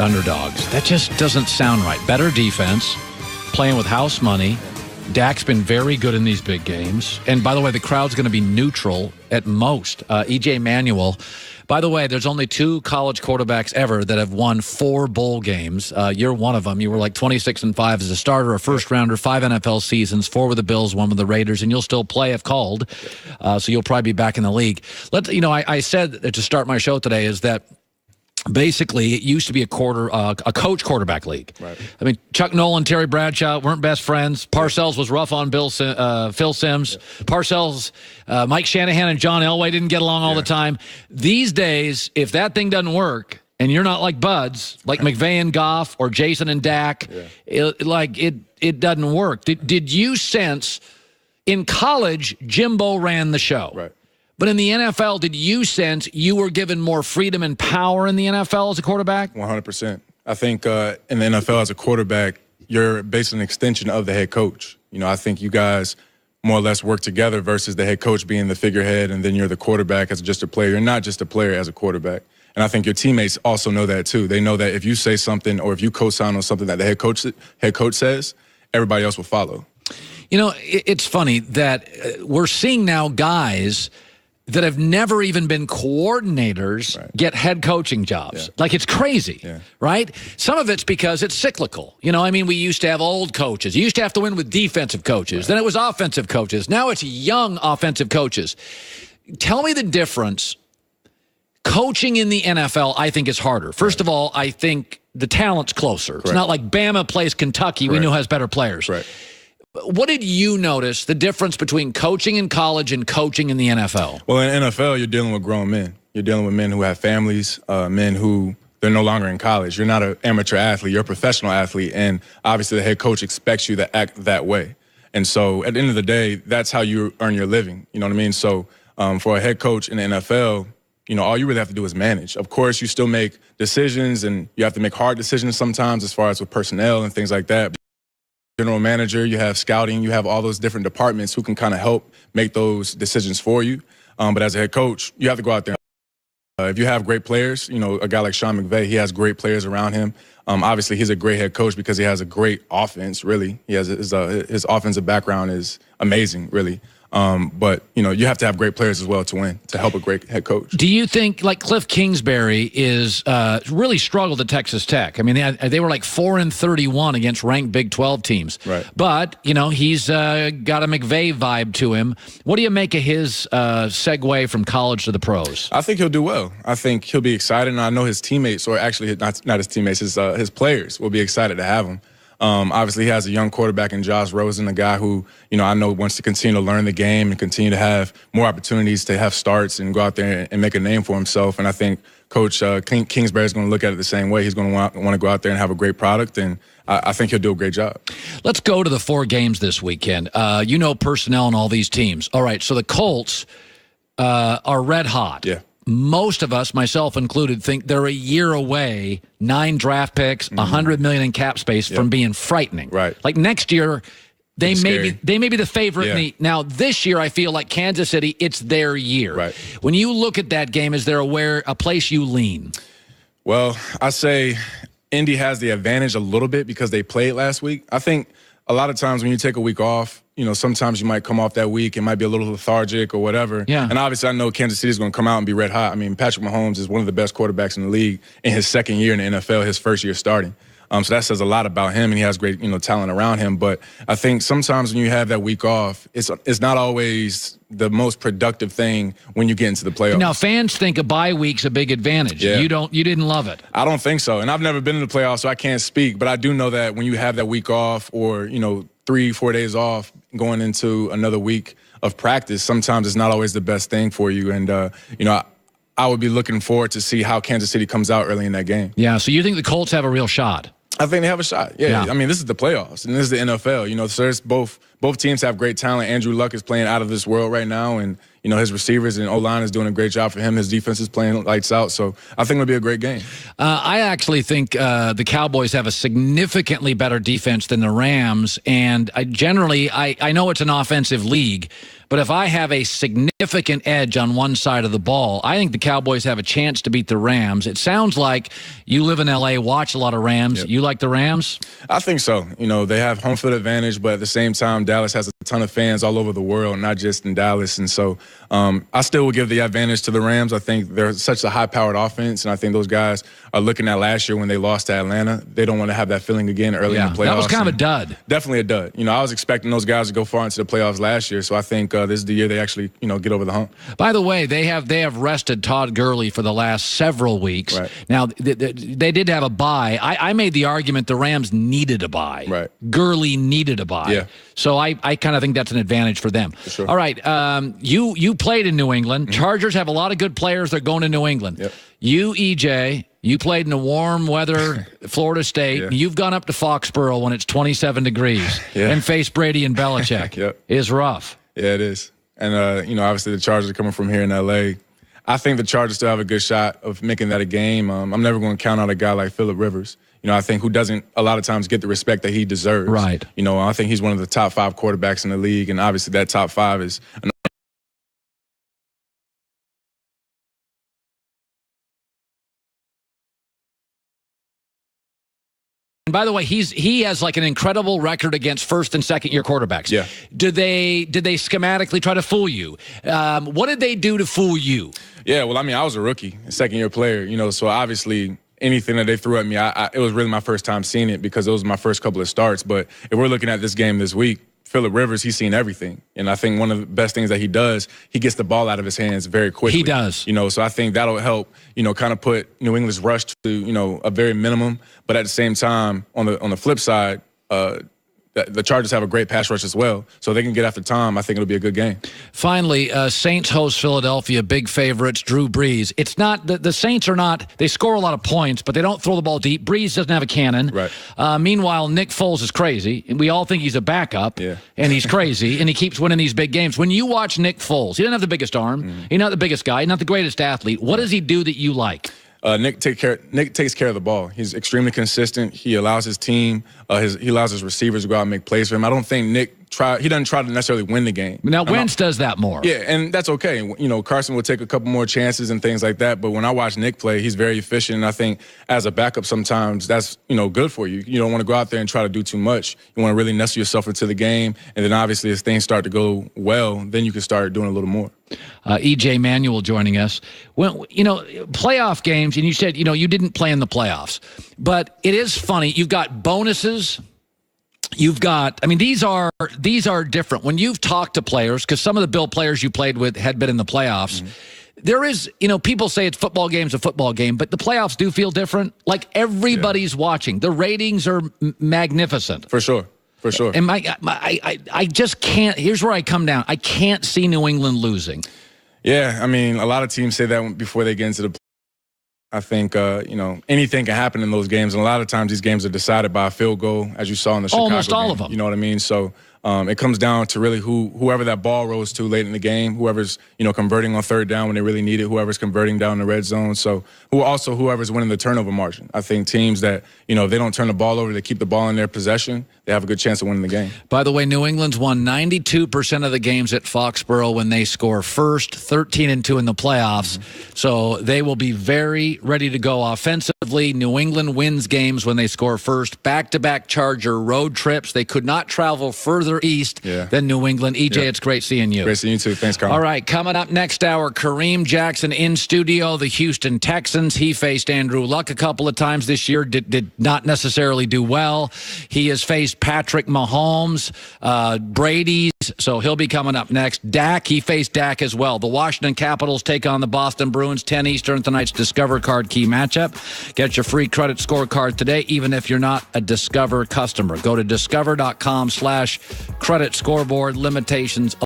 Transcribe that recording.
underdogs. That just doesn't sound right. Better defense, playing with house money. Dak's been very good in these big games. And by the way, the crowd's going to be neutral at most. E.J. Manuel. By the way, there's only 2 college quarterbacks ever that have won 4 bowl games. You're one of them. You were like 26-5 as a starter, a first-rounder, 5 NFL seasons, 4 with the Bills, 1 with the Raiders, and you'll still play if called. So you'll probably be back in the league. I said to start my show today is that basically, it used to be a coach quarterback league. Right. I mean, Chuck Nolan, Terry Bradshaw weren't best friends. Parcells was rough on Phil Simms. Yeah. Parcells, Mike Shanahan and John Elway didn't get along all the time. These days, if that thing doesn't work, and you're not like buds, like McVay and Goff or Jason and Dak, it doesn't work. Did you sense in college, Jimbo ran the show? Right. But in the NFL, did you sense you were given more freedom and power in the NFL as a quarterback? 100%. I think in the NFL as a quarterback, you're basically an extension of the head coach. I think you guys more or less work together versus the head coach being the figurehead and then you're the quarterback as just a player. You're not just a player as a quarterback. And I think your teammates also know that too. They know that if you say something or if you co-sign on something that the head coach says, everybody else will follow. It's funny that we're seeing now guys that have never even been coordinators get head coaching jobs. Yeah. Like, it's crazy, right? Some of it's because it's cyclical. We used to have old coaches. You used to have to win with defensive coaches. Then it was offensive coaches. Now it's young offensive coaches. Tell me the difference. Coaching in the NFL, I think, is harder. First of all, I think the talent's closer. It's not like Bama plays Kentucky. We know has better players. Right. What did you notice the difference between coaching in college and coaching in the NFL? Well, in NFL, you're dealing with grown men. You're dealing with men who have families, men who they're no longer in college. You're not an amateur athlete. You're a professional athlete. And obviously the head coach expects you to act that way. And so at the end of the day, that's how you earn your living. You know what I mean? So for a head coach in the NFL, all you really have to do is manage. Of course, you still make decisions and you have to make hard decisions sometimes as far as with personnel and things like that. General manager, you have scouting, you have all those different departments who can kind of help make those decisions for you. But as a head coach, you have to go out there. If you have great players, a guy like Sean McVay, he has great players around him. Obviously, he's a great head coach because he has a great offense, really. He has his offensive background is amazing, really. But, you have to have great players as well to win, to help a great head coach. Do you think, like Cliff Kingsbury is really struggled at Texas Tech? I mean, they were like 4-31 against ranked Big 12 teams. Right. But, he's got a McVay vibe to him. What do you make of his segue from college to the pros? I think he'll do well. I think he'll be excited, and I know his teammates, or actually not his teammates, his players will be excited to have him. Obviously, he has a young quarterback in Josh Rosen, a guy who, I know wants to continue to learn the game and continue to have more opportunities to have starts and go out there and make a name for himself. And I think Coach Kingsbury is going to look at it the same way. He's going to want to go out there and have a great product, and I think he'll do a great job. Let's go to the 4 games this weekend. Personnel on all these teams. All right, so the Colts are red hot. Yeah. Most of us, myself included, think they're a year away, 9 draft picks, $100 million in cap space from being frightening. Right. Like next year, they may be the favorite. Now, this year, I feel like Kansas City, it's their year. Right. When you look at that game, is there a place you lean? Well, I say Indy has the advantage a little bit because they played last week. I think a lot of times when you take a week off, sometimes you might come off that week and might be a little lethargic or whatever. Yeah. And obviously I know Kansas City is going to come out and be red hot. I mean, Patrick Mahomes is one of the best quarterbacks in the league in his second year in the NFL, his first year starting. So that says a lot about him, and he has great, talent around him. But I think sometimes when you have that week off, it's not always the most productive thing when you get into the playoffs. Now, fans think a bye week's a big advantage. Yeah. You didn't love it. I don't think so. And I've never been in the playoffs, so I can't speak. But I do know that when you have that week off or, 3-4 days off going into another week of practice, sometimes it's not always the best thing for you. And, I would be looking forward to see how Kansas City comes out early in that game. Yeah, so you think the Colts have a real shot? I think they have a shot. Yeah. I mean, this is the playoffs, and this is the NFL. So there's both teams have great talent. Andrew Luck is playing out of this world right now, and his receivers and O-line is doing a great job for him. His defense is playing lights out. So I think it'll be a great game. I actually think the Cowboys have a significantly better defense than the Rams. And I know it's an offensive league, but if I have a significant edge on one side of the ball, I think the Cowboys have a chance to beat the Rams. It sounds like you live in L.A., watch a lot of Rams. Yep. You like the Rams? I think so. They have home field advantage, but at the same time, Dallas has a ton of fans all over the world, not just in Dallas. And so I still would give the advantage to the Rams. I think they're such a high-powered offense, and I think those guys are looking at last year when they lost to Atlanta. They don't want to have that feeling again early in the playoffs. That was kind of a dud. Definitely a dud. I was expecting those guys to go far into the playoffs last year, so I think this is the year they actually, get over the hump. By the way, they have rested Todd Gurley for the last several weeks. Right. Now, they did have a bye. I made the argument the Rams needed a bye. Right. Gurley needed a bye. Yeah. So I kind of think that's an advantage for them. For sure. All right. You played in New England. Mm-hmm. Chargers have a lot of good players. They're going to New England. Yep. You, EJ, you played in the warm weather Florida State. Yeah. You've gone up to Foxborough when it's 27 degrees and faced Brady and Belichick. Yep. It's rough. Yeah, it is. And, obviously the Chargers are coming from here in L.A. I think the Chargers still have a good shot of making that a game. I'm never going to count out a guy like Phillip Rivers, I think, who doesn't a lot of times get the respect that he deserves. Right. I think he's one of the top 5 quarterbacks in the league, and obviously that top 5 is an And by the way, he has like an incredible record against first and second year quarterbacks. Yeah. Did they schematically try to fool you? What did they do to fool you? Yeah, well, I was a rookie, a second-year player, so obviously anything that they threw at me, it was really my first time seeing it because it was my first couple of starts. But if we're looking at this game this week, Phillip Rivers, he's seen everything. And I think one of the best things that he does, he gets the ball out of his hands very quickly. He does. So I think that'll help, kind of put New England's rush to, a very minimum. But at the same time, on the flip side, the Chargers have a great pass rush as well. So they can get after Tom. I think it'll be a good game. Finally, Saints host Philadelphia, big favorites, Drew Brees. It's not the Saints are not, they score a lot of points, but they don't throw the ball deep. Brees doesn't have a cannon. Right. Meanwhile, Nick Foles is crazy. And we all think he's a backup. Yeah. And he's crazy, and he keeps winning these big games. When you watch Nick Foles, he doesn't have the biggest arm. He's not the biggest guy. He's not the greatest athlete. What does he do that you like? Nick takes care of the ball. He's extremely consistent. He allows his team, he allows his receivers to go out and make plays for him. I don't think Nick he doesn't try to necessarily win the game. Now, Wentz does that more. Yeah, and that's okay. Carson will take a couple more chances and things like that. But when I watch Nick play, he's very efficient. And I think as a backup, sometimes that's, good for you. You don't want to go out there and try to do too much. You want to really nestle yourself into the game. And then obviously as things start to go well, then you can start doing a little more. EJ Manuel joining us. When playoff games, and you said, you didn't play in the playoffs. But it is funny. You've got bonuses. You've got, these are different. When you've talked to players, because some of the Bill players you played with had been in the playoffs, there is, people say it's football game's a football game, but the playoffs do feel different. Like everybody's watching. The ratings are magnificent. For sure. For sure. And I just can't, here's where I come down. I can't see New England losing. Yeah, a lot of teams say that before they get into the I think, anything can happen in those games. And a lot of times these games are decided by a field goal, as you saw in the Chicago game. Almost all of them. You know what I mean? So it comes down to really whoever that ball rolls to late in the game, whoever's, converting on third down when they really need it, whoever's converting down the red zone. So whoever's winning the turnover margin. I think teams that, if they don't turn the ball over, they keep the ball in their possession, they have a good chance of winning the game. By the way, New England's won 92% of the games at Foxborough when they score first, 13-2 in the playoffs. So they will be very ready to go offensively. New England wins games when they score first. Back-to-back Charger road trips. They could not travel further east than New England. EJ, it's great seeing you. Great seeing you too. Thanks, Carl. All right, coming up next hour, Kareem Jackson in studio, the Houston Texans. He faced Andrew Luck a couple of times this year, did not necessarily do well. He has faced Patrick Mahomes, Brady's, so he'll be coming up next. Dak, he faced Dak as well. The Washington Capitals take on the Boston Bruins, 10 Eastern, tonight's Discover Card Key matchup. Get your free credit scorecard today, even if you're not a Discover customer. Go to discover.com/credit scoreboard. Limitations